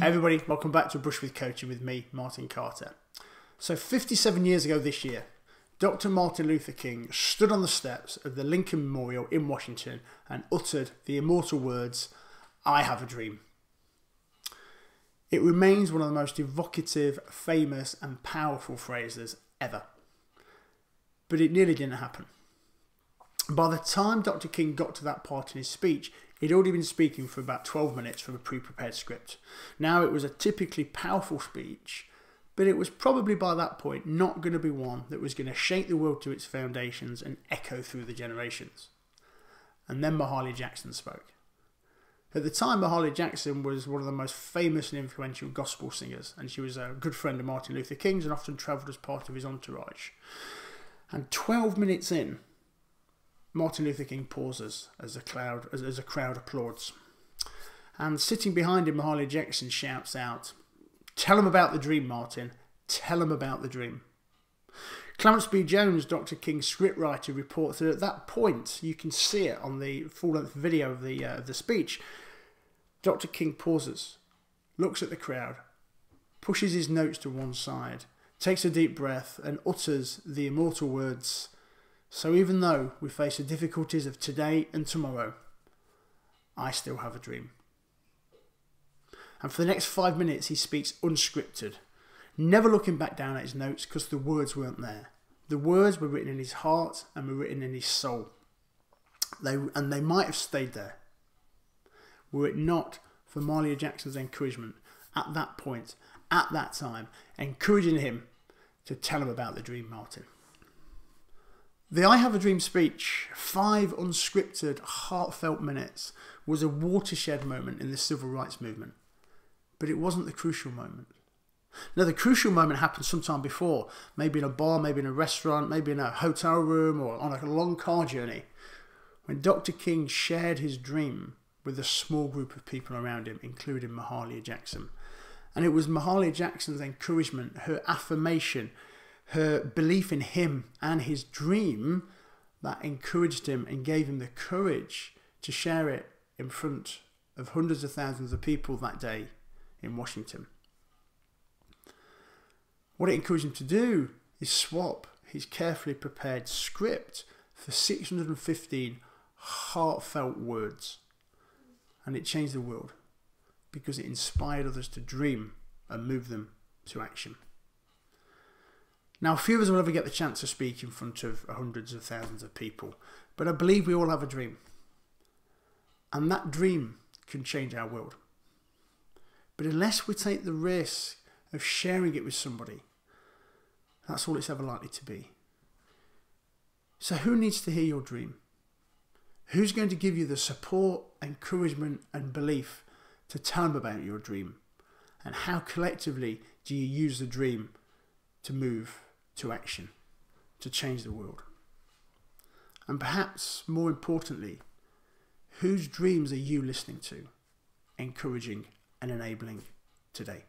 everybody, welcome back to Brush with Coaching with me, Martin Carter. So 57 years ago this year, Dr. Martin Luther King stood on the steps of the Lincoln Memorial in Washington and uttered the immortal words, "I have a dream." It remains one of the most evocative, famous and powerful phrases ever. But it nearly didn't happen. By the time Dr. King got to that part in his speech, he'd already been speaking for about 12 minutes from a pre-prepared script. Now it was a typically powerful speech, but it was probably by that point not going to be one that was going to shake the world to its foundations and echo through the generations. And then Mahlia Jackson spoke. At the time, Mahlia Jackson was one of the most famous and influential gospel singers, and she was a good friend of Martin Luther King's and often travelled as part of his entourage. And 12 minutes in, Martin Luther King pauses as a crowd applauds. And sitting behind him, Mahlia Jackson shouts out, "Tell him about the dream, Martin. Tell him about the dream." Clarence B. Jones, Dr. King's scriptwriter, reports that at that point, you can see it on the full-length video of the speech, Dr. King pauses, looks at the crowd, pushes his notes to one side, takes a deep breath and utters the immortal words, "So even though we face the difficulties of today and tomorrow, I still have a dream." And for the next 5 minutes he speaks unscripted, never looking back down at his notes because the words weren't there. The words were written in his heart and were written in his soul. They might have stayed there were it not for Mahlia Jackson's encouragement at that point, at that time, encouraging him to tell him about the dream, Martin. The I Have a Dream speech, 5 unscripted, heartfelt minutes, was a watershed moment in the civil rights movement. But it wasn't the crucial moment. Now, the crucial moment happened sometime before, maybe in a bar, maybe in a restaurant, maybe in a hotel room or on a long car journey, when Dr. King shared his dream with a small group of people around him, including Mahlia Jackson. And it was Mahlia Jackson's encouragement, her affirmation, her belief in him and his dream that encouraged him and gave him the courage to share it in front of hundreds of thousands of people that day in Washington. What it encouraged him to do is swap his carefully prepared script for 615 heartfelt words. And it changed the world because it inspired others to dream and move them to action. Now, few of us will ever get the chance to speak in front of hundreds of thousands of people, but I believe we all have a dream. And that dream can change our world. But unless we take the risk of sharing it with somebody, that's all it's ever likely to be. So who needs to hear your dream? Who's going to give you the support, encouragement and belief to tell them about your dream? And how collectively do you use the dream to move to action, to change the world? And perhaps more importantly, whose dreams are you listening to, encouraging and enabling today?